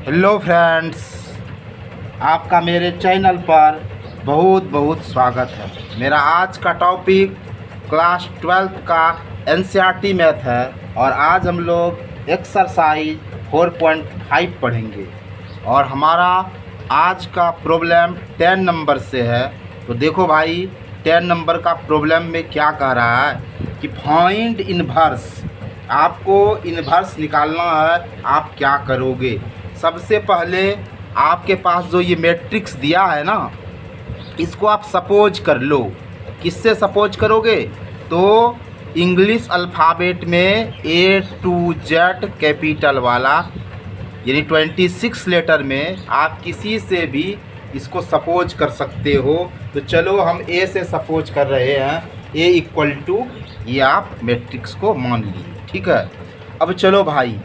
Hello friends, आपका मेरे channel पर बहुत बहुत स्वागत है। मेरा आज का टॉपिक क्लास 12th का एनसीईआरटी मैथ है और आज हम लोग एक्सरसाइज 4.5 पढ़ेंगे और हमारा आज का प्रॉब्लम 10 नंबर से है। तो देखो भाई, 10 नंबर का प्रॉब्लम में क्या कह रहा है कि फाइंड इनवर्स। आपको इनवर्स निकालना है। आप क्या करोगे? सबसे पहले आपके पास जो ये मैट्रिक्स दिया है ना, इसको आप सपोज कर लो। किससे सपोज करोगे? तो इंग्लिश अल्फ़ाबेट में A to Z कैपिटल वाला, यानी 26 लेटर में आप किसी से भी इसको सपोज कर सकते हो। तो चलो हम A से सपोज कर रहे हैं। A इक्वल टू, ये आप मैट्रिक्स को मान लीजिए, ठीक है। अब चलो भाई,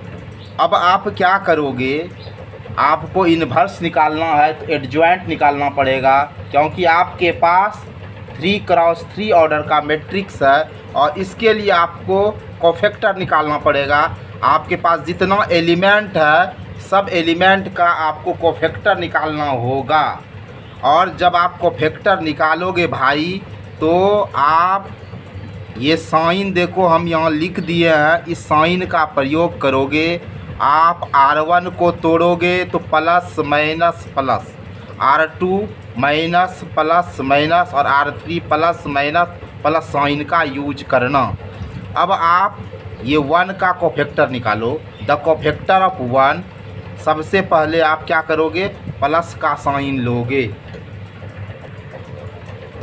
अब आप क्या करोगे? आपको इन्वर्स निकालना है तो एडजॉइंट निकालना पड़ेगा, क्योंकि आपके पास 3x3 ऑर्डर का मैट्रिक्स है और इसके लिए आपको कोफैक्टर निकालना पड़ेगा। आपके पास जितना एलिमेंट है सब एलिमेंट का आपको कोफैक्टर निकालना होगा। और जब आप कोफैक्टर निकालोगे भाई, तो आप ये साइन देखो हम यहाँ लिख दिए हैं, इस साइन का प्रयोग करोगे। आप R1 को तोड़ोगे तो plus minus plus, R2 minus plus minus और R3 plus minus plus sign का यूज करना। अब आप ये 1 का कोफैक्टर निकालो, द कोफैक्टर ऑफ 1। सबसे पहले आप क्या करोगे? प्लस का साइन लोगे।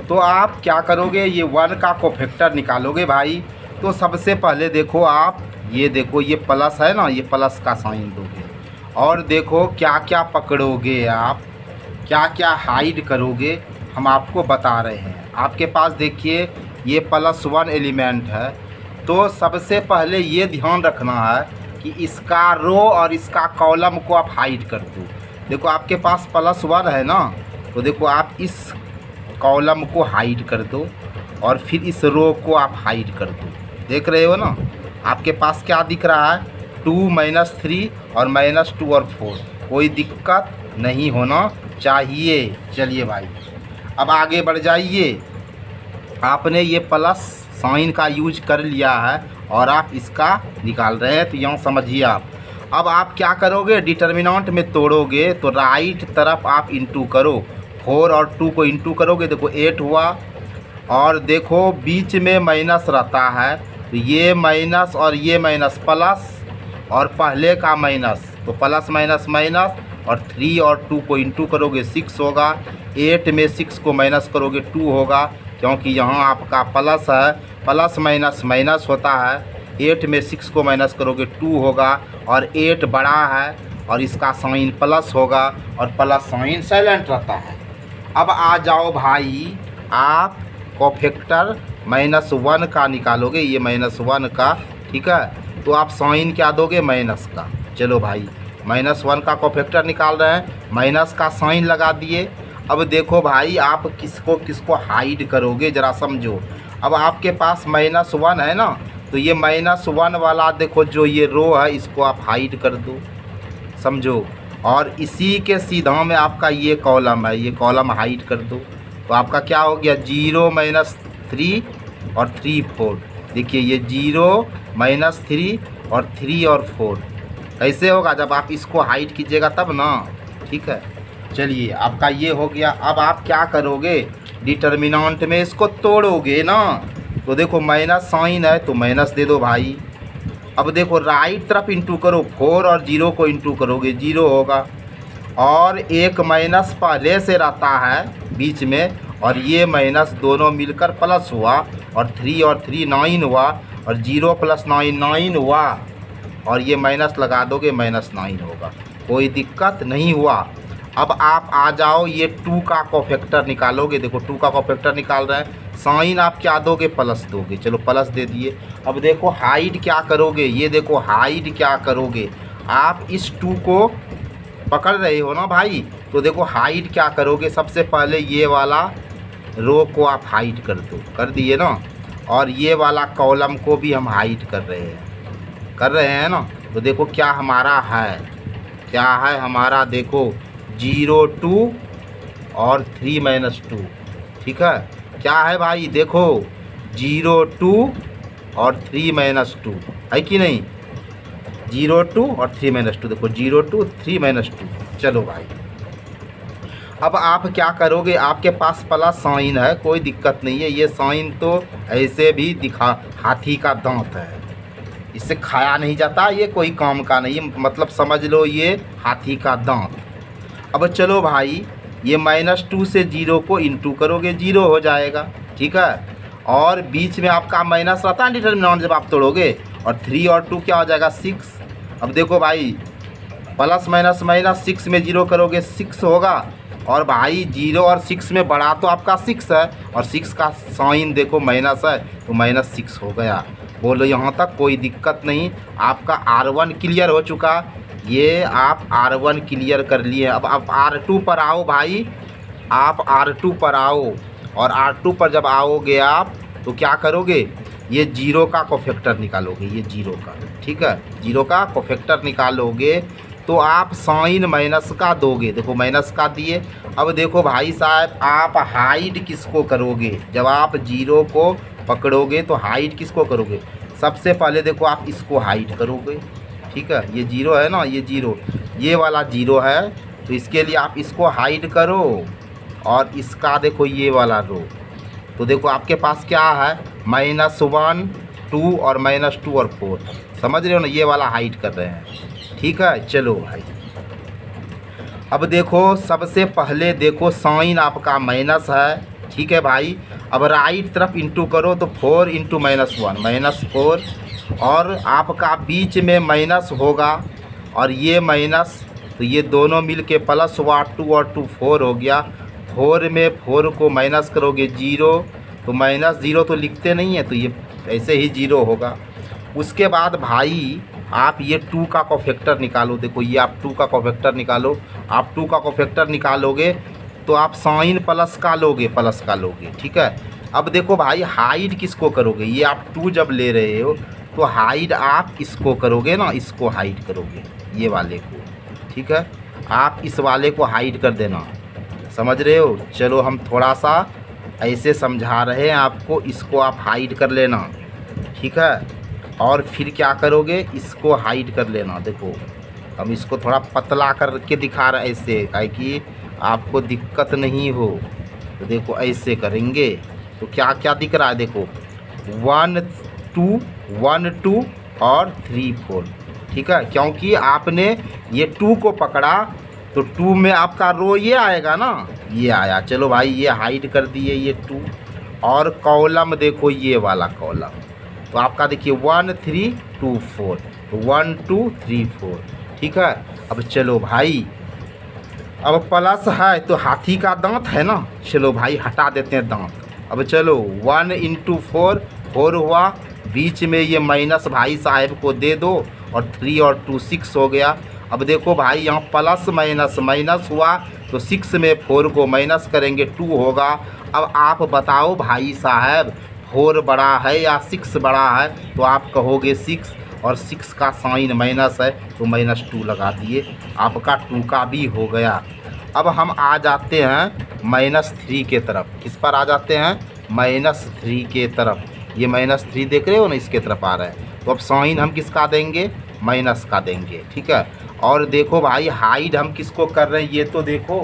तो आप क्या करोगे? ये 1 का कोफैक्टर निकालोगे भाई। तो सबसे पहले देखो, आप ये देखो, ये प्लस है ना, ये प्लस का साइन दोगे। और देखो क्या क्या पकड़ोगे, आप क्या क्या हाइड करोगे, हम आपको बता रहे हैं। आपके पास देखिए ये +1 एलिमेंट है। तो सबसे पहले ये ध्यान रखना है कि इसका रो और इसका कॉलम को आप हाइड कर दो। देखो आपके पास +1 है ना, तो देखो आप इस कॉलम को हाइड कर दो और फिर इस रो को आप हाइड कर दो। देख रहे हो ना, आपके पास क्या दिख रहा है? 2 - 3 और -2 और 4। कोई दिक्कत नहीं होना चाहिए। चलिए भाई, अब आगे बढ़ जाइए। आपने ये प्लस साइन का यूज कर लिया है और आप इसका निकाल रहे हैं, तो यहाँ समझिए आप। अब आप क्या करोगे? डिटर्मिनेंट में तोड़ोगे तो राइट तरफ आप इंटू करो। 4 और 2 को इंटू करोगे, देखो 8 हुआ। और देखो बीच में माइनस रहता है, तो ये माइनस और ये माइनस प्लस और पहले का माइनस, तो प्लस माइनस माइनस। और 3 और 2 को इंटू करोगे 6 होगा। 8 में 6 को माइनस करोगे 2 होगा, क्योंकि यहाँ आपका प्लस है। प्लस माइनस माइनस होता है। 8 में 6 को माइनस करोगे 2 होगा और 8 बड़ा है और इसका साइन प्लस होगा और प्लस साइन साइलेंट रहता है। अब आ जाओ भाई, आप कोफैक्टर -1 का निकालोगे, ये -1 का, ठीक है। तो आप साइन क्या दोगे? माइनस का। चलो भाई, -1 का कोफैक्टर निकाल रहे हैं, माइनस का साइन लगा दिए। अब देखो भाई, आप किसको किसको हाइड करोगे ज़रा समझो। अब आपके पास -1 है ना, तो ये -1 वाला देखो जो ये रो है, इसको आप हाइड कर दो, समझो। और इसी के सीधा में आपका ये कॉलम है, ये कॉलम हाइड कर दो। तो आपका क्या हो गया? 0 - 3 और 3 4। देखिए ये 0 - 3 और 3 और 4 कैसे होगा? जब आप इसको हाइड कीजिएगा तब ना, ठीक है। चलिए आपका ये हो गया। अब आप क्या करोगे? डिटर्मिनेंट में इसको तोड़ोगे ना, तो देखो माइनस साइन है तो माइनस दे दो भाई। अब देखो राइट तरफ इंटू करो, 4 और 0 को इंटू करोगे 0 होगा। और एक माइनस पहले से रहता है बीच में, और ये माइनस दोनों मिलकर प्लस हुआ और 3 और 3 9 हुआ और 0 + 9 9 हुआ। और ये माइनस लगा दोगे, -9 होगा, कोई दिक्कत नहीं हुआ। अब आप आ जाओ, ये 2 का कोफैक्टर निकालोगे। देखो 2 का कोफैक्टर निकाल रहे हैं, साइन आप क्या दोगे? प्लस दोगे। चलो प्लस दे दिए। अब देखो हाइड क्या करोगे? ये देखो हाइड क्या करोगे? आप इस 2 को पकड़ रहे हो ना भाई, तो देखो हाइड क्या करोगे? सबसे पहले ये वाला रो को आप हाइड कर दो, कर दिए ना। और ये वाला कॉलम को भी हम हाइड कर रहे हैं ना। तो देखो क्या हमारा है, क्या है हमारा, देखो 0 2 और 3 माइनस 2। ठीक है, क्या है भाई, देखो 0 2 और 3 माइनस 2 है कि नहीं। 0 2 और 3 माइनस 2, देखो 0 2 3 माइनस 2। चलो भाई, अब आप क्या करोगे, आपके पास प्लस साइन है, कोई दिक्कत नहीं है। ये साइन तो ऐसे भी दिखा, हाथी का दांत है, इससे खाया नहीं जाता, ये कोई काम का नहीं, मतलब समझ लो ये हाथी का दांत। अब चलो भाई, ये -2 से 0 को इंटू करोगे, 0 हो जाएगा। ठीक है, और बीच में आपका माइनस रहता है डिटर्मिनेंट जब आप तोड़ोगे, और 3 और 2 क्या हो जाएगा 6। अब देखो भाई, प्लस माइनस माइनस 6 में 0 करोगे 6 होगा, और भाई 0 और 6 में बड़ा तो आपका 6 है, और 6 का साइन देखो माइनस है, तो -6 हो गया। बोलो यहाँ तक कोई दिक्कत नहीं, आपका R1 क्लियर हो चुका। ये आप R1 क्लियर कर लिए। अब आप R2 पर आओ भाई, आप R2 पर आओ, और R2 पर जब आओगे आप तो क्या करोगे, ये 0 का कोफैक्टर निकालोगे, ये 0 का। ठीक है, 0 का कोफैक्टर निकालोगे तो आप साइन माइनस का दोगे, देखो माइनस का दिए। अब देखो भाई साहब, आप हाइड किसको करोगे, जब आप 0 को पकड़ोगे तो हाइड किसको करोगे, सबसे पहले देखो आप इसको हाइड करोगे। ठीक है, ये 0 है ना, ये 0, ये वाला 0 है, तो इसके लिए आप इसको हाइड करो, और इसका देखो ये वाला रो, तो देखो आपके पास क्या है, -1 2 और -2 और 4, समझ रहे हो ना, ये वाला हाइड कर रहे हैं। ठीक है, चलो भाई, अब देखो सबसे पहले देखो साइन आपका माइनस है। ठीक है भाई, अब राइट तरफ इंटू करो तो 4 इंटू -1 -4, और आपका बीच में माइनस होगा, और ये माइनस, तो ये दोनों मिल के प्लस हुआ, 2 और 2 4 हो गया। 4 में 4 को माइनस करोगे 0, तो -0 तो लिखते नहीं है, तो ये ऐसे ही 0 होगा। उसके बाद भाई आप ये 2 का कोफैक्टर निकालो, देखो ये आप 2 का कोफैक्टर निकालो। आप 2 का कोफैक्टर निकालोगे तो आप साइन प्लस का लोगे। ठीक है, अब देखो भाई हाइड किसको करोगे, ये आप 2 जब ले रहे हो तो हाइड आप इसको करोगे ना, इसको हाइड करोगे, ये वाले को। ठीक है, आप इस वाले को हाइड कर देना, समझ रहे हो। चलो हम थोड़ा सा ऐसे समझा रहे हैं आपको, इसको आप हाइड कर लेना। ठीक है, और फिर क्या करोगे, इसको हाइड कर लेना। देखो हम इसको थोड़ा पतला करके दिखा रहे हैं ऐसे, ताकि आपको दिक्कत नहीं हो। तो देखो ऐसे करेंगे तो क्या क्या दिख रहा है, देखो 1 2 1 2 और 3 4। ठीक है, क्योंकि आपने ये 2 को पकड़ा तो 2 में आपका रो ये आएगा ना, ये आया। चलो भाई, ये हाइड कर दिए ये 2, और कॉलम देखो ये वाला कॉलम, तो आपका देखिए 1 3 2 4, तो 1 2 3 4। ठीक है, अब चलो भाई, अब प्लस है तो हाथी का दांत है ना, चलो भाई हटा देते हैं दांत। अब चलो 1 इंटू 4 4 हुआ, बीच में ये माइनस भाई साहब को दे दो, और 3 और 2 6 हो गया। अब देखो भाई यहाँ प्लस माइनस माइनस हुआ, तो 6 में 4 को माइनस करेंगे 2 होगा। अब आप बताओ भाई साहब, 4 बड़ा है या 6 बड़ा है, तो आप कहोगे 6, और 6 का साइन माइनस है तो -2 लगा दिए, आपका 2 का भी हो गया। अब हम आ जाते हैं -3 के तरफ, किस पर आ जाते हैं, -3 के तरफ। ये -3 देख रहे हो ना, इसके तरफ आ रहा है, तो अब साइन हम किसका देंगे, माइनस का देंगे। ठीक है, और देखो भाई हाइड हम किसको कर रहे हैं, ये तो देखो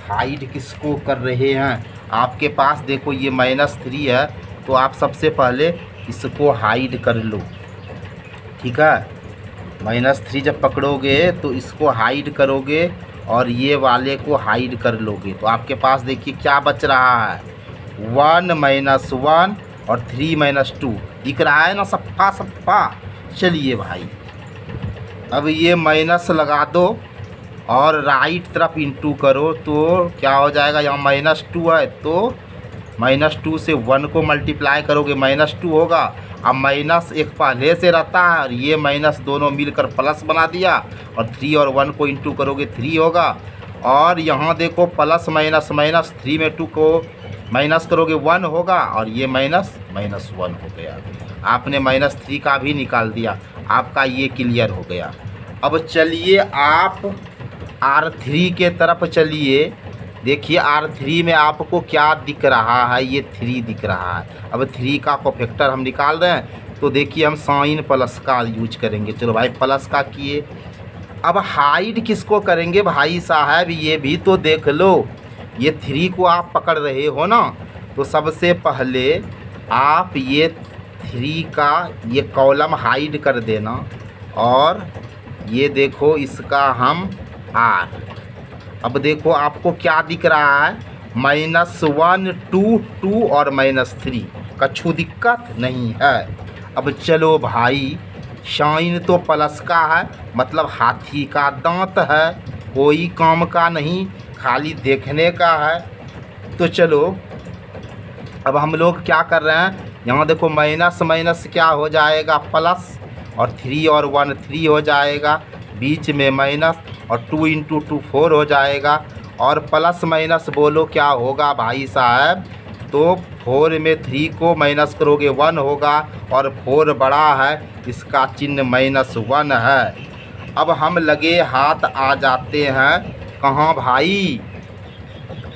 हाइड किसको कर रहे हैं, आपके पास देखो ये -3 है, तो आप सबसे पहले इसको हाइड कर लो। ठीक है, -3 जब पकड़ोगे तो इसको हाइड करोगे, और ये वाले को हाइड कर लोगे, तो आपके पास देखिए क्या बच रहा है, 1 -1 और 3 -2 दिख रहा है ना, सप्पा सप्पा। चलिए भाई, अब ये माइनस लगा दो, और राइट तरफ इंटू करो, तो क्या हो जाएगा, यहाँ -2 है तो -2 से 1 को मल्टीप्लाई करोगे, -2 होगा। अब माइनस एक पहले से रहता है, और ये माइनस दोनों मिलकर प्लस बना दिया, और 3 और 1 को इंटू करोगे 3 होगा। और यहाँ देखो प्लस माइनस माइनस, 3 में 2 को माइनस करोगे 1 होगा, और ये -1 हो गया। आपने -3 का भी निकाल दिया, आपका ये क्लियर हो गया। अब चलिए आप R3 के तरफ चलिए। देखिए R3 में आपको क्या दिख रहा है, ये 3 दिख रहा है। अब 3 का कोफैक्टर हम निकाल रहे हैं, तो देखिए हम साइन प्लस का यूज करेंगे। चलो भाई प्लस का किए। अब हाइड किसको करेंगे भाई साहब, ये भी तो देख लो। ये 3 को आप पकड़ रहे हो ना, तो सबसे पहले आप ये 3 का ये कॉलम हाइड कर देना, और ये देखो इसका हम R। अब देखो आपको क्या दिख रहा है, -1 2 2 और -3, कछु दिक्कत नहीं है। अब चलो भाई साइन तो प्लस का है, मतलब हाथी का दांत है, कोई काम का नहीं, खाली देखने का है। तो चलो अब हम लोग क्या कर रहे हैं, यहाँ देखो माइनस माइनस क्या हो जाएगा प्लस, और 3 और 1 3 हो जाएगा, बीच में माइनस, और 2 × 2 4 हो जाएगा, और प्लस माइनस बोलो क्या होगा भाई साहब। तो 4 में 3 को माइनस करोगे 1 होगा, और 4 बड़ा है, इसका चिन्ह -1 है। अब हम लगे हाथ आ जाते हैं कहाँ भाई,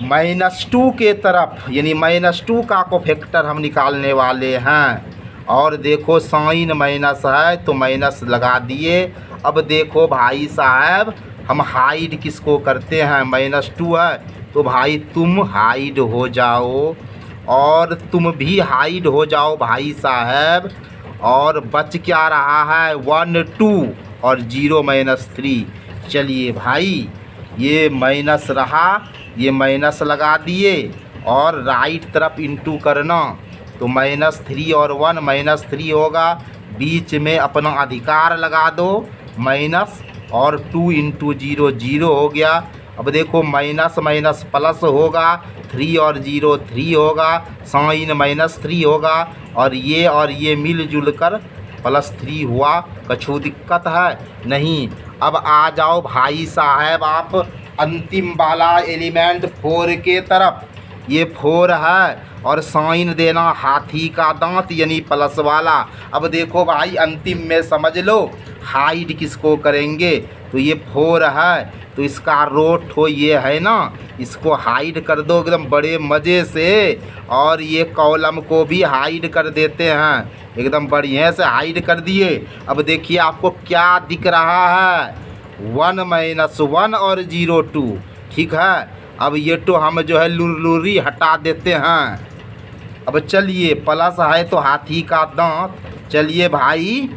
-2 के तरफ, यानी -2 का कोफैक्टर हम निकालने वाले हैं। और देखो साइन माइनस है तो माइनस लगा दिए। अब देखो भाई साहब हम हाइड किसको करते हैं, -2 है तो भाई तुम हाइड हो जाओ, और तुम भी हाइड हो जाओ भाई साहब। और बच क्या रहा है, 1 2 और 0 -3। चलिए भाई ये माइनस रहा, ये माइनस लगा दिए, और राइट तरफ इंटू करना, तो -3 और 1 -3 होगा, बीच में अपना अधिकार लगा दो माइनस, और 2 × 0 0 हो गया। अब देखो माइनस माइनस प्लस होगा, 3 और 0 3 होगा, साइन -3 होगा, और ये मिलजुल कर +3 हुआ, कछु दिक्कत है नहीं। अब आ जाओ भाई साहब आप अंतिम वाला एलिमेंट 4 के तरफ। ये 4 है, और साइन देना हाथी का दांत यानी प्लस वाला। अब देखो भाई अंतिम में समझ लो हाइड किसको करेंगे, तो ये 4 है तो इसका रोट हो ये है ना, इसको हाइड कर दो एकदम बड़े मज़े से। और ये कॉलम को भी हाइड कर देते हैं, एकदम बढ़िया से हाइड कर दिए। अब देखिए आपको क्या दिख रहा है, 1 -1 और 0 2, ठीक है। अब ये तो हम जो है लुरलुरी हटा देते हैं। अब चलिए प्लस है तो हाथी का दांत, चलिए भाई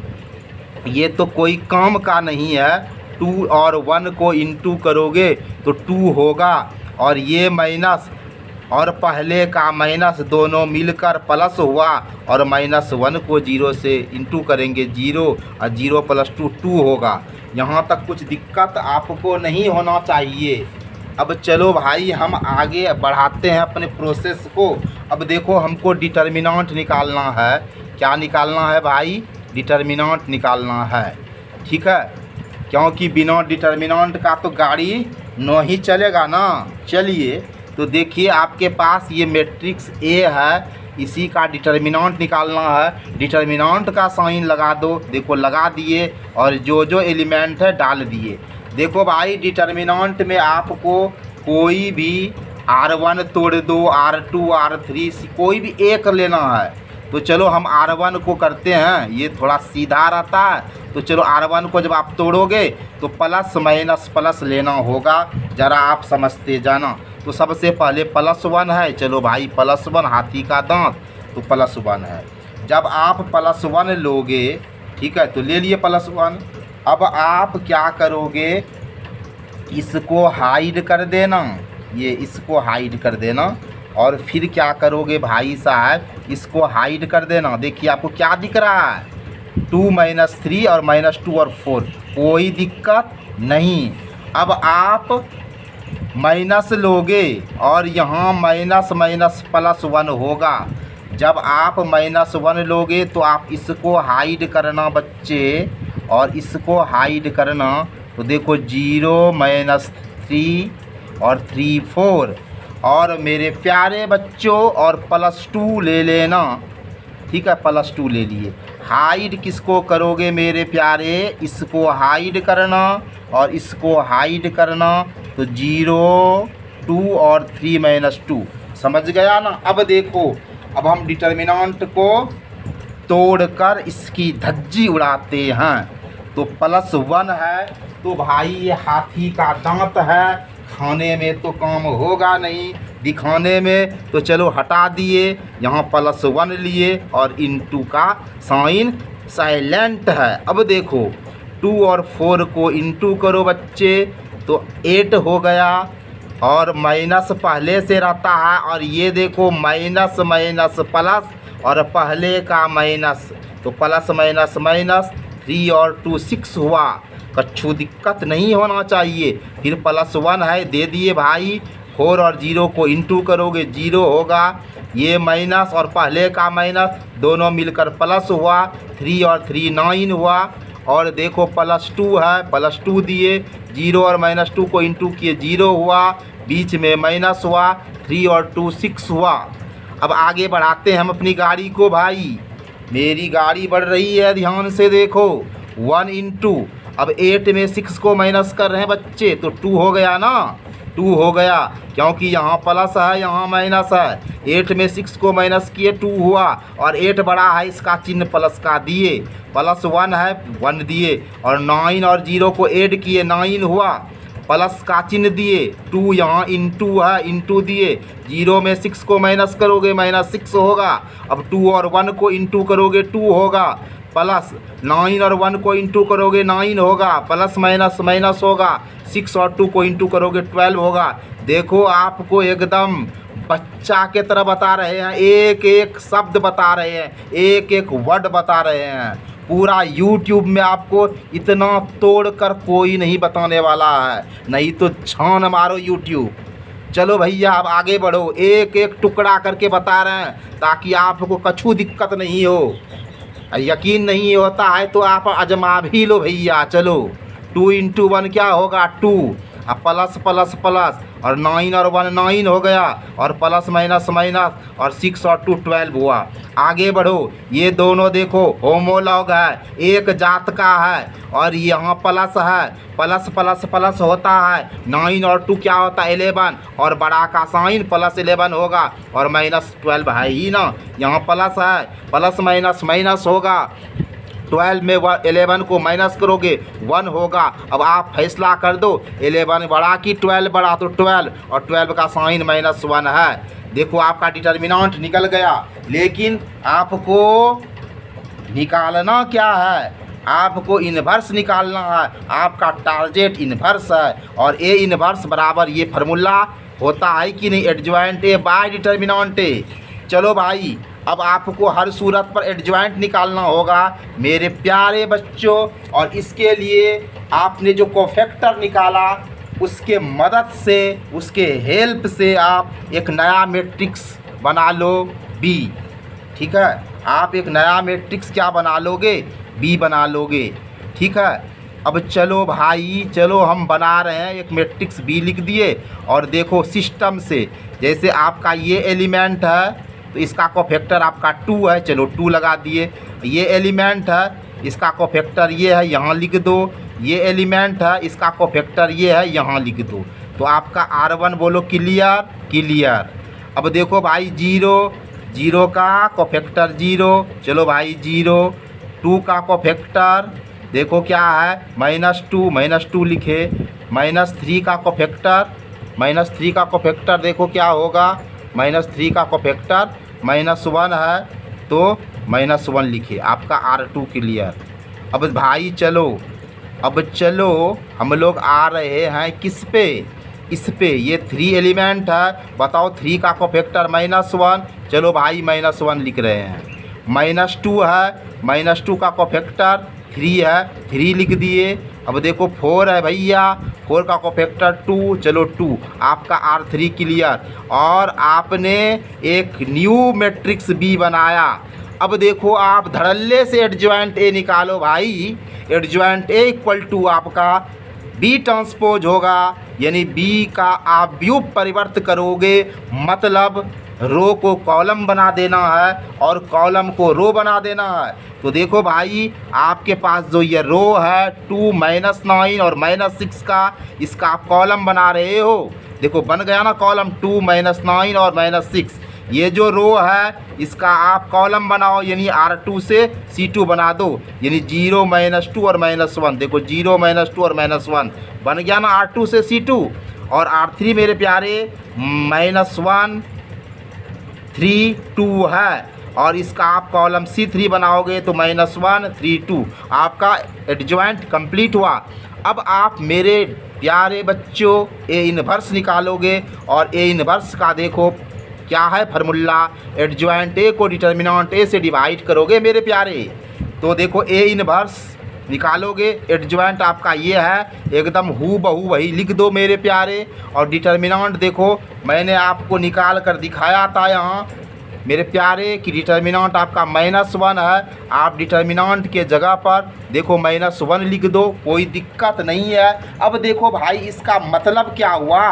ये तो कोई काम का नहीं है, 2 और 1 को इंटू करोगे तो 2 होगा, और ये माइनस और पहले का माइनस दोनों मिलकर प्लस हुआ, और -1 को 0 से इंटू करेंगे 0, और 0 + 2 2 होगा। यहाँ तक कुछ दिक्कत आपको नहीं होना चाहिए। अब चलो भाई हम आगे बढ़ाते हैं अपने प्रोसेस को। अब देखो हमको डिटर्मिनेंट निकालना है। क्या निकालना है भाई, डिटर्मिनेंट निकालना है, ठीक है, क्योंकि बिना डिटर्मिनेंट का तो गाड़ी नहीं चलेगा ना। चलिए तो देखिए आपके पास ये मैट्रिक्स ए है, इसी का डिटर्मिनेंट निकालना है। डिटर्मिनेंट का साइन लगा दो, देखो लगा दिए, और जो एलिमेंट है डाल दिए। देखो भाई डिटर्मिनेंट में आपको कोई भी R1 तोड़ दो, R2 R3 कोई भी एक लेना है। तो चलो हम R1 को करते हैं, ये थोड़ा सीधा रहता है। तो चलो R1 को जब आप तोड़ोगे तो प्लस माइनस प्लस लेना होगा, ज़रा आप समझते जाना। तो सबसे पहले +1 है, चलो भाई +1 हाथी का दांत, तो +1 है। जब आप +1 लोगे, ठीक है, तो ले लिए +1। अब आप क्या करोगे, इसको हाइड कर देना, ये इसको हाइड कर देना, और फिर क्या करोगे भाई साहब, इसको हाइड कर देना। देखिए आपको क्या दिख रहा है, 2 -3 और -2 और 4, कोई दिक्कत नहीं। अब आप माइनस लोगे, और यहाँ माइनस माइनस +1 होगा। जब आप -1 लोगे तो आप इसको हाइड करना बच्चे, और इसको हाइड करना, तो देखो 0 -3 और 3 4, और मेरे प्यारे बच्चों और +2 ले लेना, ठीक है, +2 ले लिए। हाइड किसको करोगे मेरे प्यारे, इसको हाइड करना और इसको हाइड करना, तो 0 2 और 3 - 2 समझ गया ना। अब देखो, अब हम डिटर्मिनेंट को तोड़कर इसकी धज्जी उड़ाते हैं। तो +1 है, तो भाई ये हाथी का दांत है, खाने में तो काम होगा नहीं, दिखाने में तो चलो हटा दिए, यहाँ +1 लिए और इनटू का साइन साइलेंट है। अब देखो 2 और 4 को इनटू करो बच्चे, तो 8 हो गया और माइनस पहले से रहता है, और ये देखो माइनस माइनस प्लस और पहले का माइनस, तो प्लस माइनस माइनस, 3 और 2 6 हुआ, कच्छू दिक्कत नहीं होना चाहिए। फिर +1 है, दे दिए भाई। 4 और 0 को इंटू करोगे 0 होगा, ये माइनस और पहले का माइनस दोनों मिलकर प्लस हुआ, 3 और 3 9 हुआ। और देखो +2 है, +2 दिए, 0 और -2 को इंटू किए 0 हुआ, बीच में माइनस हुआ, 3 और 2 6 हुआ। अब आगे बढ़ाते हैं हम अपनी गाड़ी को भाई, मेरी गाड़ी बढ़ रही है, ध्यान से देखो। 1 इंटू, अब 8 में 6 को माइनस कर रहे हैं बच्चे, तो 2 हो गया ना, 2 हो गया, क्योंकि यहाँ प्लस है यहाँ माइनस है। 8 में 6 को माइनस किए 2 हुआ, और 8 बड़ा है, इसका चिन्ह प्लस का दिए, +1 है 1 दिए, और 9 और 0 को ऐड किए 9 हुआ, प्लस का चिन्ह दिए, 2 यहाँ इंटू है, इंटू दिए, 0 में 6 को माइनस करोगे -6 होगा। अब 2 और 1 को इंटू करोगे 2 होगा, प्लस 9 और 1 को इंटू करोगे 9 होगा, प्लस माइनस माइनस होगा, 6 और 2 को इंटू करोगे 12 होगा। देखो आपको एकदम बच्चा के तरह बता रहे हैं, एक एक शब्द बता रहे हैं, एक एक वर्ड बता रहे हैं। पूरा YouTube में आपको इतना तोड़ कर कोई नहीं बताने वाला है, नहीं तो छान मारो YouTube। चलो भैया अब आगे बढ़ो, एक एक टुकड़ा करके बता रहे हैं ताकि आपको कछु दिक्कत नहीं हो। यकीन नहीं होता है तो आप आजमा भी लो भैया। चलो 2 इंटू 1 क्या होगा 2, अब प्लस प्लस प्लस, और 9 और 1 9 हो गया, और प्लस माइनस माइनस, और 6 और 2 12 हुआ। आगे बढ़ो, ये दोनों देखो होमोलॉग है, एक जात का है, और यहाँ प्लस है, प्लस प्लस प्लस होता है, 9 और 2 क्या होता है 11, और बड़ा का साइन +11 होगा, और -12 है ही ना, यहाँ प्लस है, प्लस माइनस माइनस होगा, 12 में 11 को माइनस करोगे 1 होगा। अब आप फैसला कर दो 11 बड़ा कि 12 बड़ा, तो 12, और 12 का साइन -1 है। देखो आपका डिटर्मिनेंट निकल गया, लेकिन आपको निकालना क्या है, आपको इन्वर्स निकालना है। आपका टारगेट इन्वर्स है, और ए इन्वर्स बराबर ये फार्मूला होता है कि नहीं, एडजॉइंट ए बाय डिटर्मिनेंट ए। चलो भाई अब आपको हर सूरत पर एडजॉइंट निकालना होगा मेरे प्यारे बच्चों, और इसके लिए आपने जो कोफैक्टर निकाला उसके मदद से, उसके हेल्प से आप एक नया मैट्रिक्स बना लो बी। ठीक है, आप एक नया मैट्रिक्स क्या बना लोगे, बी बना लोगे। ठीक है, अब चलो भाई, चलो हम बना रहे हैं एक मैट्रिक्स बी लिख दिए, और देखो सिस्टम से, जैसे आपका ये एलिमेंट है तो इसका कोफैक्टर आपका 2 है, चलो 2 लगा दिए। ये एलिमेंट है, इसका कोफैक्टर ये है, यहाँ लिख दो। ये एलिमेंट है, इसका कोफैक्टर ये है, यहाँ लिख दो। तो आपका R1 बोलो क्लियर, क्लियर। अब देखो भाई 0 0 का कोफैक्टर 0, चलो भाई 0। 2 का कोफैक्टर देखो क्या है -2 लिखे, -3 का कोफैक्टर, -3 का कोफैक्टर देखो क्या होगा, -3 का कोफैक्टर -1 है, तो -1 लिखे, आपका R2 क्लियर। अब भाई चलो, अब चलो हम लोग आ रहे हैं किस पे, इस पे, ये 3 एलिमेंट है, बताओ 3 का कोफैक्टर -1, चलो भाई -1 लिख रहे हैं। -2 है, -2 का कोफैक्टर 3 है, 3 लिख दिए। अब देखो 4 है भैया, 4 का कोफैक्टर 2, चलो 2, आपका R3 क्लियर। और आपने एक न्यू मैट्रिक्स बी बनाया। अब देखो आप धड़ल्ले से एडजॉइंट ए निकालो भाई, एडजॉइंट ए इक्वल टू आपका बी ट्रांसपोज होगा, यानी बी का आप व्युप परिवर्त करोगे, मतलब रो को कॉलम बना देना है और कॉलम को रो बना देना है। तो देखो भाई आपके पास जो ये रो है 2 - 9 और -6 का, इसका आप कॉलम बना रहे हो। देखो बन गया ना कॉलम 2 - 9 और -6। ये जो रो है इसका आप कॉलम बनाओ, यानी R2 से C2 बना दो, यानी 0 - 2 और -1। देखो 0 - 2 और -1 बन गया ना R2 से C2। और R3 मेरे प्यारे -1 3 2 है, और इसका आप कॉलम C3 बनाओगे तो -1 3 2। आपका एडजॉइंट कंप्लीट हुआ। अब आप मेरे प्यारे बच्चों ए इनवर्स निकालोगे, और ए इनवर्स का देखो क्या है फार्मूला, एडजॉइंट ए को डिटर्मिनेंट ए से डिवाइड करोगे मेरे प्यारे। तो देखो ए इनवर्स निकालोगे, एडजॉइंट आपका ये है, एकदम हू बहू वही लिख दो मेरे प्यारे। और डिटर्मिनेंट देखो मैंने आपको निकाल कर दिखाया था यहाँ मेरे प्यारे कि डिटर्मिनेंट आपका -1 है। आप डिटर्मिनेंट के जगह पर देखो -1 लिख दो, कोई दिक्कत नहीं है। अब देखो भाई इसका मतलब क्या हुआ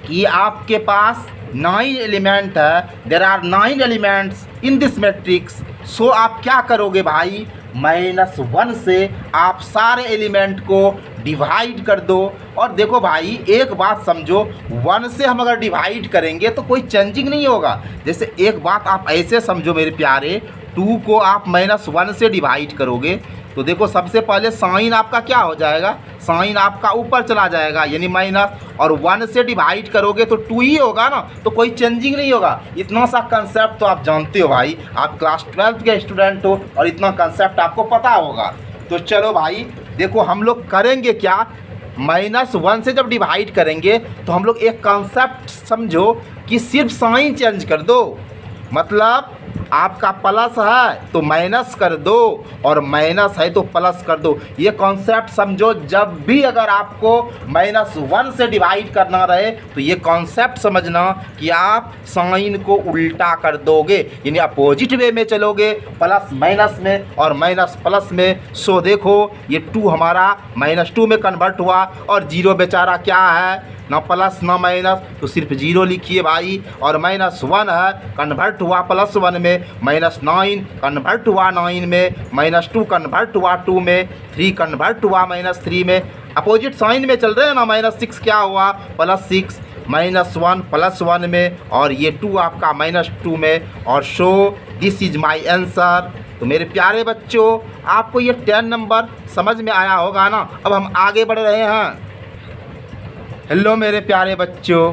कि आपके पास 9 एलिमेंट है, there are 9 elements in this matrix. So आप क्या करोगे भाई, -1 से आप सारे एलिमेंट को डिवाइड कर दो। और देखो भाई एक बात समझो, 1 से हम अगर डिवाइड करेंगे तो कोई चेंजिंग नहीं होगा। जैसे एक बात आप ऐसे समझो मेरे प्यारे, 2 को आप -1 से डिवाइड करोगे तो देखो सबसे पहले साइन आपका क्या हो जाएगा, साइन आपका ऊपर चला जाएगा यानी माइनस, और 1 से डिवाइड करोगे तो 2 ही होगा ना, तो कोई चेंजिंग नहीं होगा। इतना सा कंसेप्ट तो आप जानते हो भाई, आप क्लास 12th के स्टूडेंट हो और इतना कंसेप्ट आपको पता होगा। तो चलो भाई देखो हम लोग करेंगे क्या, -1 से जब डिवाइड करेंगे तो हम लोग एक कंसेप्ट समझो कि सिर्फ साइन चेंज कर दो। मतलब आपका प्लस है तो माइनस कर दो, और माइनस है तो प्लस कर दो। ये कॉन्सेप्ट समझो, जब भी अगर आपको -1 से डिवाइड करना रहे तो ये कॉन्सेप्ट समझना कि आप साइन को उल्टा कर दोगे, यानी अपोजिट वे में चलोगे, प्लस माइनस में और माइनस प्लस में। सो देखो ये 2 हमारा -2 में कन्वर्ट हुआ, और 0 बेचारा क्या है, ना प्लस ना माइनस, तो सिर्फ 0 लिखिए भाई। और -1 है कन्वर्ट हुआ +1 में, -9 कन्वर्ट हुआ 9 में, -2 कन्वर्ट हुआ 2 में, 3 कन्वर्ट हुआ -3 में। अपोजिट साइन में चल रहे हैं ना, -6 क्या हुआ +6, -1 +1 में, और ये 2 आपका -2 में। और show this is my answer. तो मेरे प्यारे बच्चों आपको ये 10 नंबर समझ में आया होगा ना। अब हम आगे बढ़ रहे हैं। हेलो मेरे प्यारे बच्चों,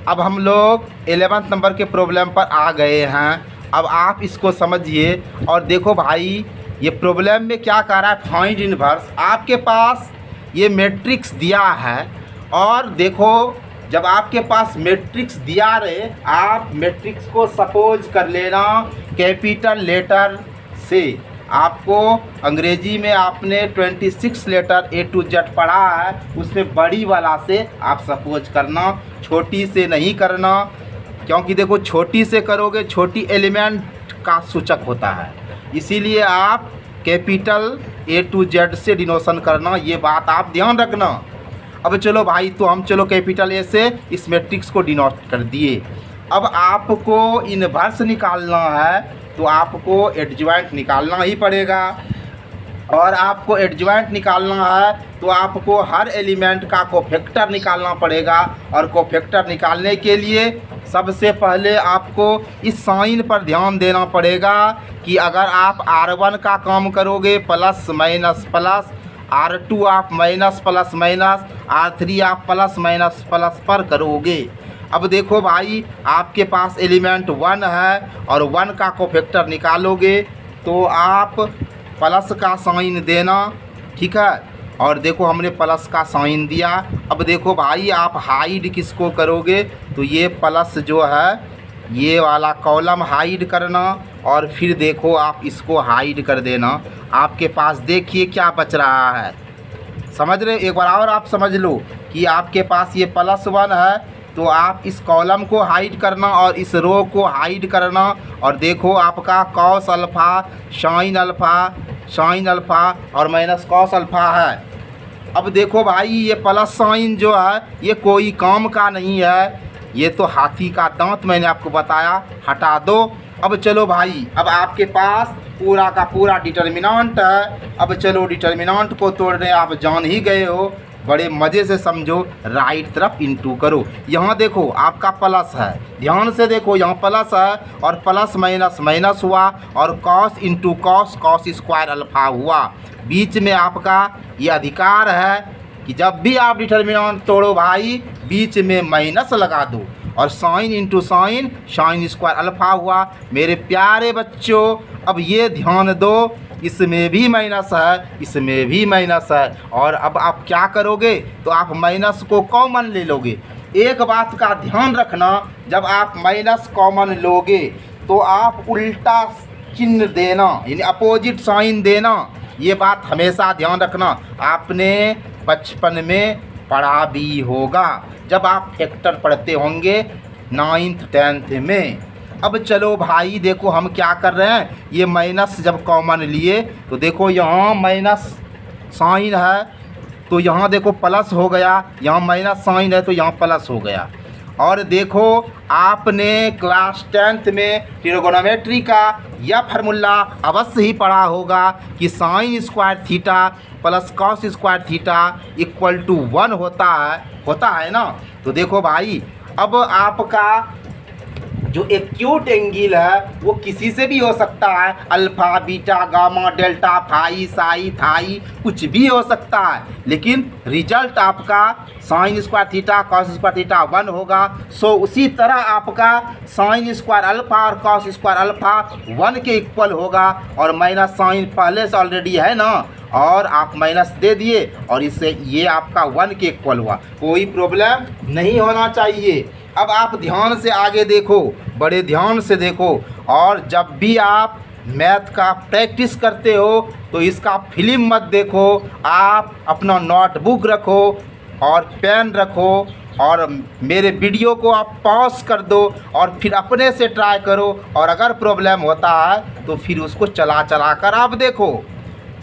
अब हम लोग 11th नंबर के प्रॉब्लम पर आ गए हैं। अब आप इसको समझिए और देखो भाई ये प्रॉब्लम में क्या कह रहा है, फाइंड इनवर्स। आपके पास ये मैट्रिक्स दिया है, और देखो जब आपके पास मैट्रिक्स दिया रहे, आप मैट्रिक्स को सपोज कर लेना कैपिटल लेटर से। आपको अंग्रेजी में आपने 26 लेटर A to Z पढ़ा है, उसमें बड़ी वाला से आप सपोज करना, छोटी से नहीं करना, क्योंकि देखो छोटी से करोगे छोटी एलिमेंट का सूचक होता है, इसीलिए आप कैपिटल A to Z से डिनोशन करना, ये बात आप ध्यान रखना। अब चलो भाई, तो हम चलो कैपिटल A से इस मैट्रिक्स को डिनोट कर दिए। अब आपको इनवर्स निकालना है तो आपको एडजॉइंट निकालना ही पड़ेगा, और आपको एडजॉइंट निकालना है तो आपको हर एलिमेंट का कोफैक्टर निकालना पड़ेगा। और कोफैक्टर निकालने के लिए सबसे पहले आपको इस साइन पर ध्यान देना पड़ेगा कि अगर आप R1 का काम करोगे प्लस माइनस प्लस, R2 आप माइनस प्लस माइनस, R3 आप प्लस माइनस प्लस पर करोगे। अब देखो भाई आपके पास एलिमेंट 1 है और 1 का कोफैक्टर निकालोगे तो आप प्लस का साइन देना, ठीक है। और देखो हमने प्लस का साइन दिया। अब देखो भाई आप हाइड किसको करोगे, तो ये प्लस जो है ये वाला कॉलम हाइड करना, और फिर देखो आप इसको हाइड कर देना। आपके पास देखिए क्या बच रहा है, समझ रहे, एक बार और आप समझ लो कि आपके पास ये +1 है तो आप इस कॉलम को हाइड करना और इस रो को हाइड करना। और देखो आपका कॉस अल्फ़ा साइन अल्फ़ा और माइनस कॉस अल्फ़ा है। अब देखो भाई ये प्लस साइन जो है ये कोई काम का नहीं है, ये तो हाथी का दांत मैंने आपको बताया, हटा दो। अब चलो भाई, अब आपके पास पूरा का पूरा डिटर्मिनेंट है। अब चलो डिटर्मिनेंट को तोड़ने आप जान ही गए हो, बड़े मज़े से समझो। राइट तरफ इंटू करो। यहाँ देखो आपका प्लस है, ध्यान से देखो, यहाँ प्लस है और प्लस माइनस माइनस हुआ और cos into cos, cos square alpha हुआ। बीच में आपका ये अधिकार है कि जब भी आप डिटर्मिनेंट तोड़ो भाई, बीच में माइनस लगा दो और sign into sine, sine square alpha हुआ। मेरे प्यारे बच्चों, अब ये ध्यान दो, इसमें भी माइनस है, इसमें भी माइनस है। और अब आप क्या करोगे, तो आप माइनस को कॉमन ले लोगे। एक बात का ध्यान रखना, जब आप माइनस कॉमन लोगे तो आप उल्टा चिन्ह देना, यानी अपोजिट साइन देना। ये बात हमेशा ध्यान रखना, आपने बचपन में पढ़ा भी होगा जब आप फैक्टर पढ़ते होंगे 9th 10th में। अब चलो भाई देखो हम क्या कर रहे हैं, ये माइनस जब कॉमन लिए तो देखो यहाँ माइनस साइन है तो यहाँ देखो प्लस हो गया, यहाँ माइनस साइन है तो यहाँ प्लस हो गया। और देखो आपने क्लास 10th में ट्रिगोनोमेट्री का यह फार्मूला अवश्य ही पढ़ा होगा कि sine square theta plus cos square theta equal to 1 होता है ना। तो देखो भाई, अब आपका जो एक्यूट एंगल है वो किसी से भी हो सकता है, alpha beta gamma delta phi psi थाई कुछ भी हो सकता है, लेकिन रिजल्ट आपका sine square theta cos square theta 1 होगा। सो उसी तरह आपका साइन स्क्वायर अल्फ़ा और कॉस स्क्वायर अल्फ़ा 1 के इक्वल होगा। और माइनस साइन पहले से ऑलरेडी है ना, और आप माइनस दे दिए और इससे ये आपका 1 के इक्वल हुआ, कोई प्रॉब्लम नहीं होना चाहिए। अब आप ध्यान से आगे देखो, बड़े ध्यान से देखो, और जब भी आप मैथ का प्रैक्टिस करते हो तो इसका फिल्म मत देखो, आप अपना नोटबुक रखो और पेन रखो और मेरे वीडियो को आप पॉज कर दो और फिर अपने से ट्राई करो। और अगर प्रॉब्लम होता है तो फिर उसको चला कर आप देखो,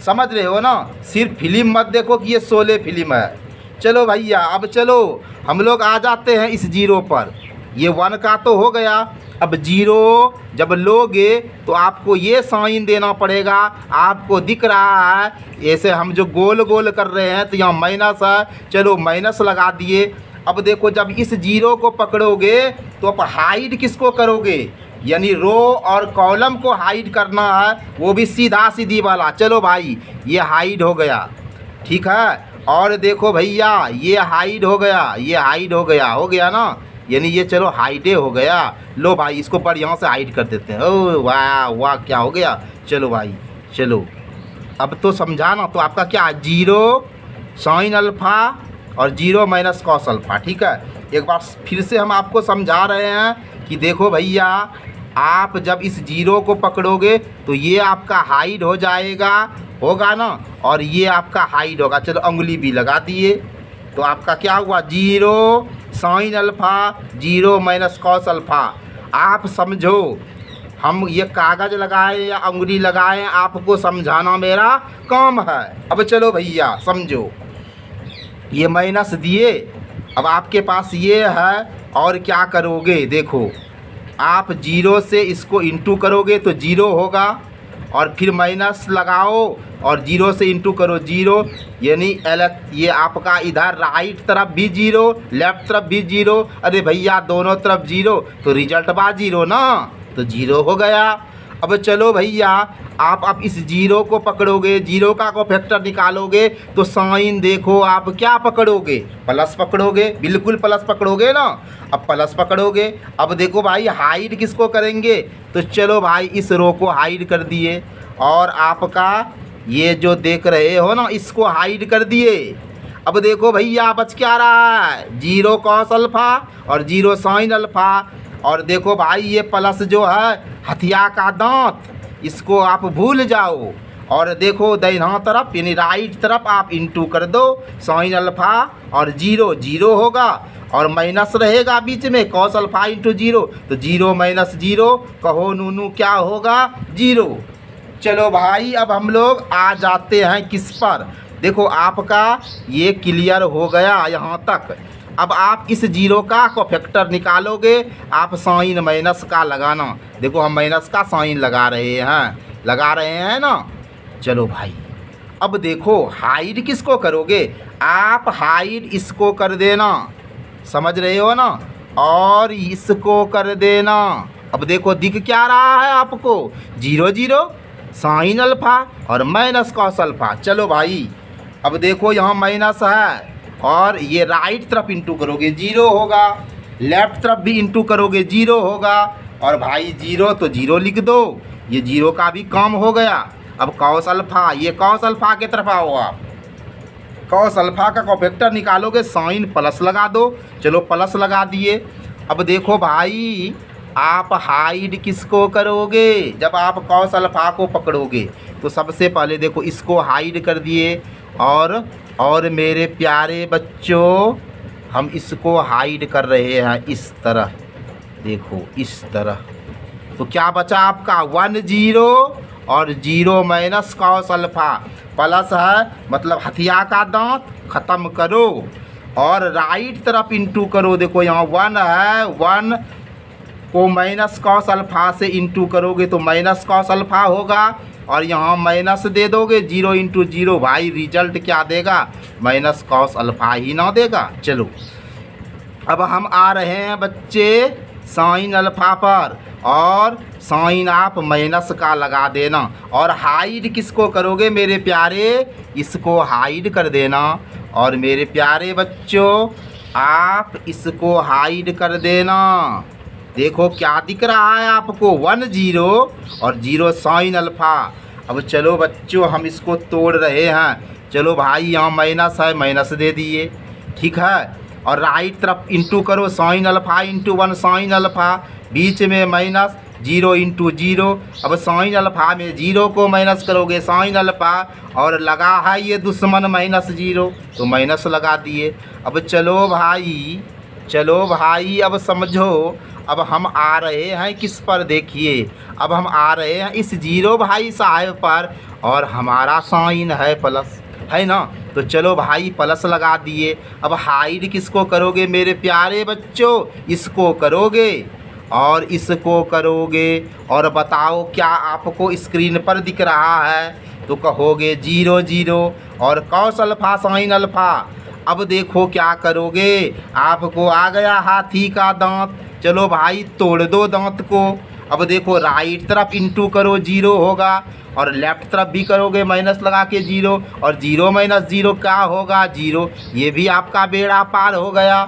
समझ रहे हो ना। सिर्फ फिल्म मत देखो कि ये शोले फिल्म है। चलो भैया, अब चलो हम लोग आ जाते हैं इस जीरो पर। ये 1 का तो हो गया, अब जीरो जब लोगे तो आपको ये साइन देना पड़ेगा। आपको दिख रहा है ऐसे हम जो गोल गोल कर रहे हैं तो यहाँ माइनस है, चलो माइनस लगा दिए। अब देखो जब इस जीरो को पकड़ोगे तो आप हाइड किसको करोगे, यानी रो और कॉलम को हाइड करना है, वो भी सीधा सीधी वाला। चलो भाई ये हाइड हो गया, ठीक है। और देखो भैया ये हाइड हो गया, ये हाइड हो गया ना, यानी ये चलो हाइडे हो गया। लो भाई इसको बढ़िया से हाइड कर देते हैं। ओ वाह वाह क्या हो गया। चलो भाई चलो, अब तो समझा ना। तो आपका क्या, जीरो साइन अल्फ़ा और जीरो माइनस कॉस अल्फ़ा, ठीक है। एक बार फिर से हम आपको समझा रहे हैं कि देखो भैया, आप जब इस जीरो को पकड़ोगे तो ये आपका हाइड हो जाएगा, होगा ना, और ये आपका हाइड होगा। चलो उंगली भी लगा दिए तो आपका क्या हुआ, zero sine alpha zero minus cos alpha. आप समझो, हम ये कागज़ लगाएं या उंगली लगाएं, आपको समझाना मेरा काम है। अब चलो भैया समझो, ये माइनस दिए, अब आपके पास ये है और क्या करोगे, देखो आप जीरो से इसको इंटू करोगे तो जीरो होगा, और फिर माइनस लगाओ और जीरो से इंटू करो जीरो, यानी ये आपका इधर राइट तरफ भी जीरो लेफ्ट तरफ भी जीरो। अरे भैया दोनों तरफ जीरो तो रिजल्ट बा जीरो ना, तो जीरो हो गया। अब चलो भैया, आप अब इस जीरो को पकड़ोगे, जीरो का को फैक्टर निकालोगे तो साइन देखो आप क्या पकड़ोगे, प्लस पकड़ोगे, बिल्कुल प्लस पकड़ोगे ना। अब प्लस पकड़ोगे, अब देखो भाई हाइड किसको करेंगे, तो चलो भाई इस रो को हाइड कर दिए और आपका ये जो देख रहे हो ना इसको हाइड कर दिए। अब देखो भैया बच क्या रहा है, जीरो कॉस अल्फ़ा और जीरो साइन अल्फ़ा। और देखो भाई ये प्लस जो है हथिया का दांत, इसको आप भूल जाओ। और देखो दाहिना तरफ यानी राइट तरफ आप इंटू कर दो, साइन अल्फ़ा और जीरो जीरो होगा और माइनस रहेगा बीच में, कॉस अल्फ़ा इंटू जीरो, तो जीरो माइनस जीरो कहो नूनू क्या होगा, जीरो। चलो भाई अब हम लोग आ जाते हैं किस पर, देखो आपका ये क्लियर हो गया यहाँ तक। अब आप इस जीरो का कोफैक्टर निकालोगे, आप साइन माइनस का लगाना। देखो हम माइनस का साइन लगा रहे हैं ना। चलो भाई, अब देखो हाइड किसको करोगे, आप हाइड इसको कर देना, समझ रहे हो ना, और इसको कर देना। अब देखो दिख क्या रहा है आपको, 0 0 साइन अल्फा और माइनस कॉस अल्फा। चलो भाई, अब देखो यहाँ माइनस है और ये राइट तरफ इंटू करोगे 0 होगा, लेफ्ट तरफ भी इंटू करोगे 0 होगा। और भाई 0 तो 0 लिख दो, ये 0 का भी काम हो गया। अब कॉस अल्फा, ये कॉस अल्फा की तरफ आओ आप, कॉस अल्फा का कोफैक्टर निकालोगे, साइन प्लस लगा दो। चलो प्लस लगा दिए। अब देखो भाई, आप हाइड किसको करोगे, जब आप कॉस अल्फा को पकड़ोगे तो सबसे पहले देखो इसको हाइड कर दिए। और मेरे प्यारे बच्चों, हम इसको हाइड कर रहे हैं इस तरह, देखो इस तरह। तो क्या बचा आपका 1 0 और 0 माइनस कॉस अल्फा, प्लस है मतलब हथिया का दांत ख़त्म करो और राइट तरफ इंटू करो। देखो यहाँ 1 है, 1 को माइनस कॉस अल्फा से इंटू करोगे तो माइनस कॉस अल्फा होगा, और यहाँ माइनस दे दोगे 0 × 0। भाई रिजल्ट क्या देगा, माइनस कॉस अल्फा ही ना देगा। चलो अब हम आ रहे हैं बच्चे साइन अल्फा पर, और साइन आप माइनस का लगा देना। और हाइड किसको करोगे मेरे प्यारे, इसको हाइड कर देना। और मेरे प्यारे बच्चों, आप इसको हाइड कर देना। देखो क्या दिख रहा है आपको, 1 0 और 0 साइन अल्फा। अब चलो बच्चों, हम इसको तोड़ रहे हैं। चलो भाई, यहाँ माइनस है, माइनस दे दिए, ठीक है। और राइट तरफ इंटू करो, sine alpha into 1 sine alpha, बीच में माइनस 0 × 0। अब साइन अल्फा में 0 को माइनस करोगे साइन अल्फा, और लगा है ये दुश्मन -0 तो माइनस लगा दिए। अब चलो भाई, अब समझो, अब हम आ रहे हैं किस पर, देखिए अब हम आ रहे हैं इस 0 भाई साहब पर, और हमारा साइन है प्लस, है ना। तो चलो भाई प्लस लगा दिए। अब हाइड किसको करोगे मेरे प्यारे बच्चों, इसको करोगे और इसको करोगे। और बताओ क्या आपको स्क्रीन पर दिख रहा है, तो कहोगे 0 0 और कॉस अल्फा साइन अल्फा। अब देखो क्या करोगे, आपको आ गया हाथी का दांत। चलो भाई तोड़ दो दांत को। अब देखो राइट तरफ इंटू करो 0 होगा, और लेफ्ट तरफ भी करोगे माइनस लगा के 0, और 0 - 0 क्या होगा, 0। ये भी आपका बेड़ा पार हो गया।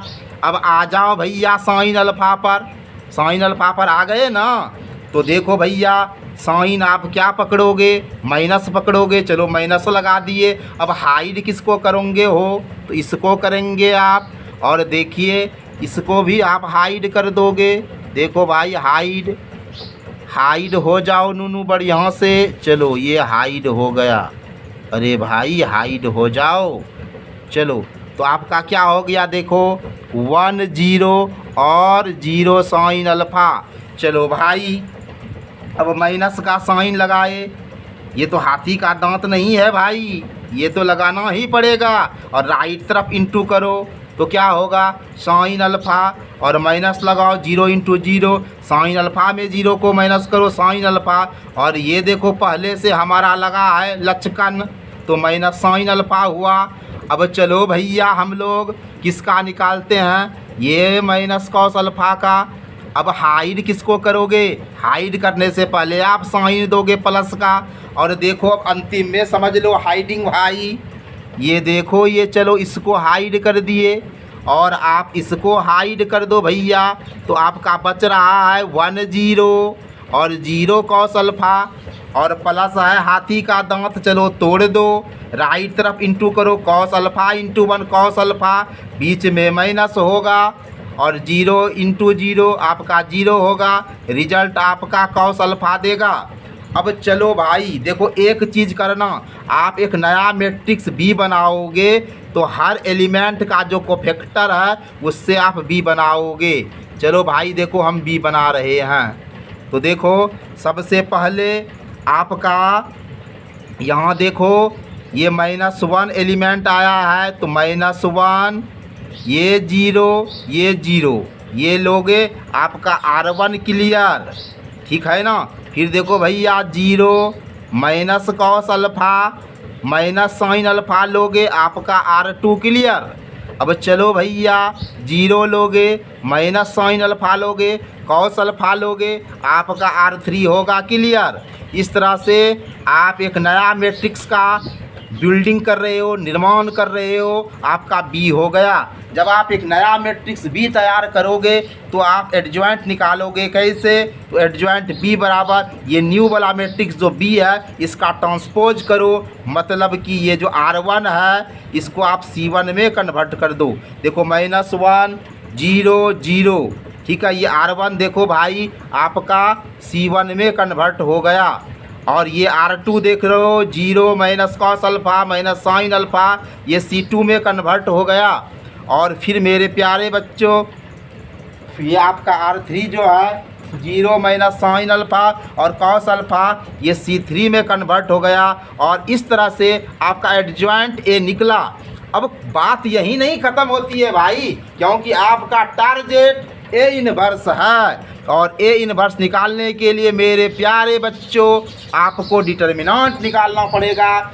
अब आ जाओ भैया साइन अल्फा पर, साइन अल्फा पर आ गए ना। तो देखो भैया, साइन आप क्या पकड़ोगे, माइनस पकड़ोगे। चलो माइनस लगा दिए। अब हाइड किसको करोगे हो, तो इसको करेंगे आप। और देखिए इसको भी आप हाइड कर दोगे। देखो भाई, हाइड हो जाओ नूनू बढ़िया से। चलो ये हाइड हो गया, अरे भाई हाइड हो जाओ। चलो तो आपका क्या हो गया, देखो 1 0 और 0 साइन अल्फा। चलो भाई, अब माइनस का साइन लगाए। ये तो हाथी का दांत नहीं है भाई, ये तो लगाना ही पड़ेगा। और राइट तरफ इंटू करो तो क्या होगा, साइन अल्फा और माइनस लगाओ 0 × 0। साइन अल्फा में 0 को माइनस करो साइन अल्फा। और ये देखो पहले से हमारा लगा है लचकन, तो माइनस साइन अल्फा हुआ। अब चलो भैया, हम लोग किसका निकालते हैं, ये माइनस कॉस अल्फा का। अब हाइड किसको करोगे, हाइड करने से पहले आप साइन दोगे प्लस का। और देखो अब अंतिम में समझ लो हाइडिंग भाई, ये देखो ये, चलो इसको हाइड कर दिए और आप इसको हाइड कर दो भैया। तो आपका बच रहा है 1 0 और 0 कॉस अल्फा, और प्लस है हाथी का दांत। चलो तोड़ दो, राइट तरफ इंटू करो, कॉस अल्फा × 1 कॉस अल्फा, बीच में माइनस होगा, और 0 × 0 आपका 0 होगा। रिजल्ट आपका कॉस अल्फा देगा। अब चलो भाई देखो, एक चीज़ करना, आप एक नया मैट्रिक्स B बनाओगे तो हर एलिमेंट का जो कोफैक्टर है उससे आप B बनाओगे। चलो भाई देखो, हम B बना रहे हैं। तो देखो सबसे पहले आपका यहाँ देखो ये -1 एलिमेंट आया है, तो -1 ये जीरो, ये जीरो, ये लोगे आपका R1 क्लियर, ठीक है ना। फिर देखो भैया zero minus cos alpha minus sine alpha लोगे आपका R2 क्लियर। अब चलो भैया जीरो लोगे माइनस साइन अल्फ़ा लोगे कॉस अल्फ़ा लोगे आपका R3 होगा क्लियर। इस तरह से आप एक नया मैट्रिक्स का बिल्डिंग कर रहे हो, निर्माण कर रहे हो, आपका बी हो गया। जब आप एक नया मैट्रिक्स बी तैयार करोगे तो आप एडजॉइंट निकालोगे कैसे, तो एडजॉइंट बी बराबर ये न्यू वाला मैट्रिक्स जो बी है इसका ट्रांसपोज करो, मतलब कि ये जो R1 है इसको आप C1 में कन्वर्ट कर दो। देखो -1 0 0, ठीक है। ये R1 देखो भाई आपका C1 में कन्वर्ट हो गया। और ये R2 देख रहे हो zero minus cos alpha minus sine alpha, ये C2 में कन्वर्ट हो गया। और फिर मेरे प्यारे बच्चों ये आपका R3 जो है जीरो माइनस साइन अल्फ़ा और कॉस अल्फ़ा ये C3 में कन्वर्ट हो गया। और इस तरह से आपका एडजॉइंट ए निकला। अब बात यही नहीं ख़त्म होती है भाई, क्योंकि आपका टारगेट ए इनवर्स है। और ए इनवर्स निकालने के लिए मेरे प्यारे बच्चों आपको डिटर्मिनेंट निकालना पड़ेगा।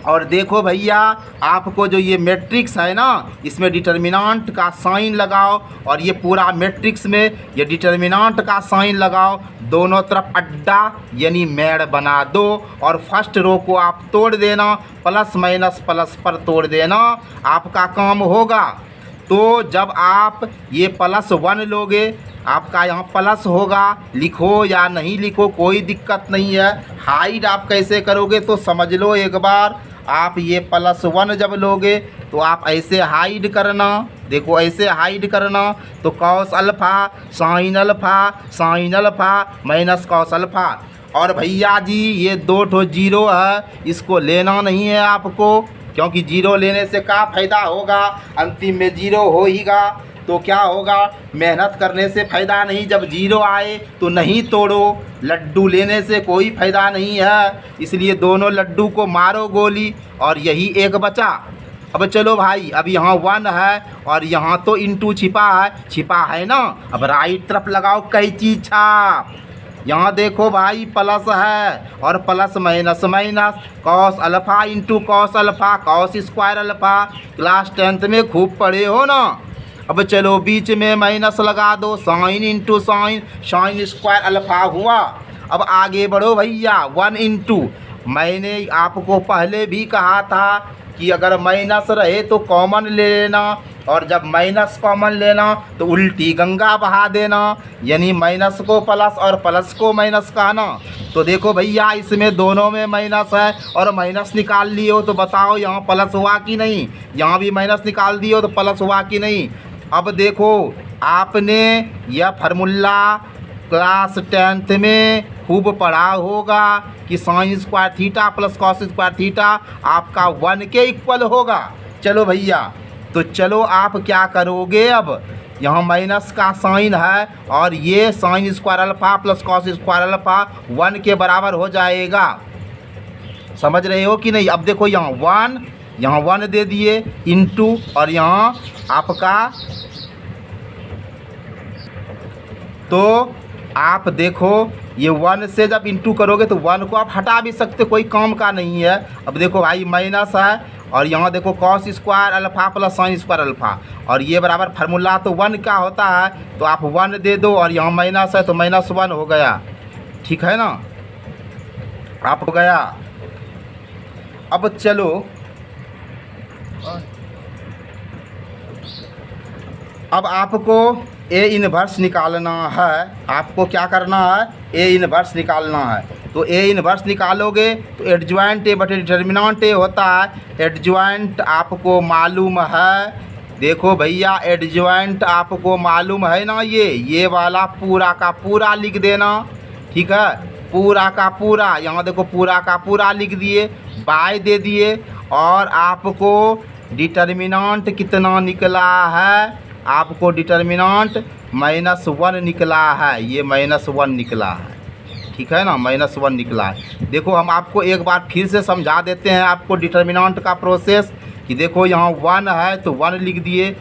और देखो भैया आपको जो ये मैट्रिक्स है ना इसमें डिटर्मिनेंट का साइन लगाओ, और ये पूरा मैट्रिक्स में ये डिटर्मिनेंट का साइन लगाओ, दोनों तरफ अड्डा यानी मेड़ बना दो। और फर्स्ट रो को आप तोड़ देना, प्लस माइनस प्लस पर तोड़ देना, आपका काम होगा। तो जब आप ये +1 लोगे आपका यहाँ प्लस होगा, लिखो या नहीं लिखो कोई दिक्कत नहीं है। हाइड आप कैसे करोगे तो समझ लो एक बार। आप ये +1 जब लोगे तो आप ऐसे हाइड करना, देखो ऐसे हाइड करना, तो cos alpha sine alpha minus cos alpha. और भैया जी ये 2 ठो जीरो है, इसको लेना नहीं है आपको, क्योंकि जीरो लेने से क्या फ़ायदा होगा, अंतिम में जीरो होगा तो क्या होगा, मेहनत करने से फ़ायदा नहीं। जब जीरो आए तो नहीं तोड़ो, लड्डू लेने से कोई फ़ायदा नहीं है, इसलिए दोनों लड्डू को मारो गोली और यही एक बचा। अब चलो भाई अब यहाँ 1 है और यहाँ तो इंटू छिपा है ना। अब राइट तरफ लगाओ कैंची छाप, यहाँ देखो भाई प्लस है और plus minus minus, cos alpha into cos alpha cos square alpha, class 10th में खूब पढ़े हो ना। अब चलो बीच में माइनस लगा दो, sign into sign square alpha हुआ। अब आगे बढ़ो भैया 1 इंटू, मैंने आपको पहले भी कहा था कि अगर माइनस रहे तो कॉमन ले लेना, और जब माइनस कॉमन लेना तो उल्टी गंगा बहा देना, यानी माइनस को प्लस और प्लस को माइनस कहना। तो देखो भैया इसमें दोनों में माइनस है और माइनस निकाल लिए हो तो बताओ यहाँ प्लस हुआ कि नहीं, यहाँ भी माइनस निकाल दिए हो तो प्लस हुआ कि नहीं। अब देखो आपने यह फार्मूला क्लास 10th में खूब पढ़ा होगा कि sine square theta plus cos square theta आपका 1 के इक्वल होगा। चलो भैया तो चलो आप क्या करोगे, अब यहाँ माइनस का साइन है और ये sign square alpha plus cos square alpha 1 के बराबर हो जाएगा, समझ रहे हो कि नहीं। अब देखो यहाँ 1 दे दिए इंटू, और यहाँ आपका तो आप देखो ये 1 से जब इंटू करोगे तो 1 को आप हटा भी सकते, कोई काम का नहीं है। अब देखो भाई माइनस है और यहाँ देखो cos square alpha plus sign square alpha, और ये बराबर फार्मूला तो 1 का होता है, तो आप 1 दे दो और यहाँ माइनस है तो -1 हो गया, ठीक है ना, आप हो गया। अब चलो अब आपको ए इनवर्स निकालना है, आपको क्या करना है, ए इनवर्स निकालना है। तो ए इनवर्स निकालोगे तो एडजॉइंट ए बटे डिटर्मिनेंट ए होता है। एडजॉइंट आपको मालूम है, देखो भैया एडजॉइंट आपको मालूम है ना, ये वाला पूरा का पूरा लिख देना, ठीक है, पूरा का पूरा। यहाँ देखो पूरा का पूरा लिख दिए, बाय दे दिए, और आपको डिटर्मिनेंट कितना निकला है, आपको डिटर्मिनेंट -1 निकला है, ये -1 निकला है, ठीक है ना, -1 निकला है। देखो हम आपको एक बार फिर से समझा देते हैं आपको डिटर्मिनेंट का प्रोसेस, कि देखो यहाँ 1 है तो 1 लिख दिए,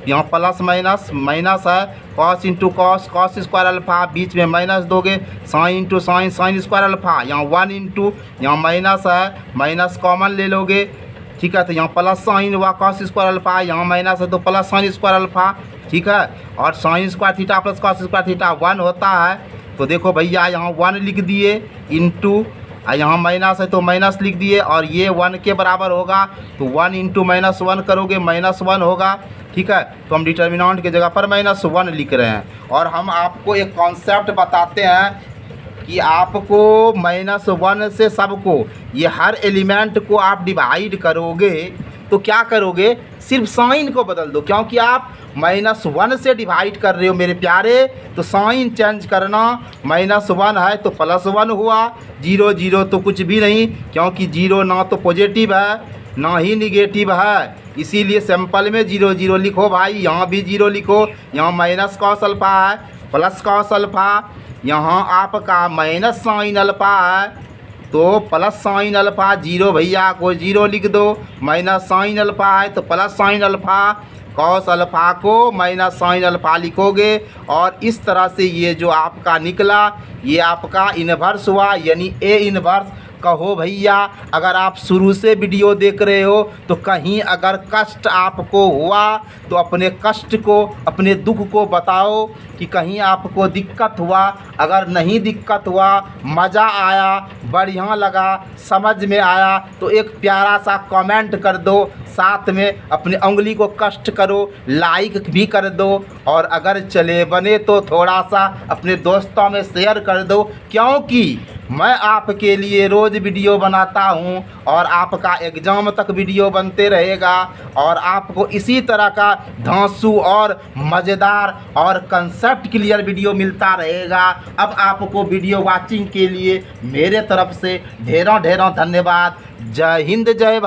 यहाँ प्लस माइनस माइनस है, cos into cos cos square alpha, बीच में माइनस दोगे, sine into sine sine square alpha, यहाँ 1 इंटू यहाँ माइनस है, माइनस कॉमन ले लोगे, ठीक है। तो यहाँ प्लस साइन हुआ कॉस स्क्वायर अल्फा, यहाँ माइनस है तो प्लस साइन स्क्वायर अल्फा, ठीक है। और sign square theta plus cos square theta 1 होता है। तो देखो भैया यहाँ 1 लिख दिए इंटू, यहाँ माइनस है तो माइनस लिख दिए, और ये 1 के बराबर होगा तो 1 इंटू माइनस 1 करोगे -1 होगा, ठीक है। तो हम डिटर्मिनेंट की जगह पर -1 लिख रहे हैं। और हम आपको एक कॉन्सेप्ट बताते हैं कि आपको -1 से सबको, ये हर एलिमेंट को आप डिवाइड करोगे तो क्या करोगे, सिर्फ साइन को बदल दो, क्योंकि आप -1 से डिवाइड कर रहे हो मेरे प्यारे, तो साइन चेंज करना, -1 है तो +1 हुआ, 0 0 तो कुछ भी नहीं, क्योंकि 0 ना तो पॉजिटिव है ना ही निगेटिव है, इसीलिए सिंपल में 0 0 लिखो भाई। यहाँ भी 0 लिखो, यहाँ माइनस कॉस अल्फा है प्लस कॉस अल्फा, यहाँ आपका माइनस साइन अल्फा है तो प्लस साइन अल्फा, 0 भैया को 0 लिख दो, माइनस साइन अल्फा है तो plus sine alpha, cos alpha को माइनस साइन अल्फा लिखोगे। और इस तरह से ये जो आपका निकला ये आपका इन्वर्स हुआ, यानी ए इन्वर्स कहो भैया। अगर आप शुरू से वीडियो देख रहे हो तो कहीं अगर कष्ट आपको हुआ तो अपने कष्ट को, अपने दुख को बताओ कि कहीं आपको दिक्कत हुआ। अगर नहीं दिक्कत हुआ, मज़ा आया, बढ़िया लगा, समझ में आया तो एक प्यारा सा कमेंट कर दो, साथ में अपनी उंगली को कष्ट करो, लाइक भी कर दो, और अगर चले बने तो थोड़ा सा अपने दोस्तों में शेयर कर दो, क्योंकि मैं आपके लिए रोज़ वीडियो बनाता हूं और आपका एग्ज़ाम तक वीडियो बनते रहेगा, और आपको इसी तरह का धांसू और मज़ेदार और कंसेप्ट क्लियर वीडियो मिलता रहेगा। अब आपको वीडियो वाचिंग के लिए मेरे तरफ से ढेरों ढेरों धन्यवाद। जय हिंद, जय भारत।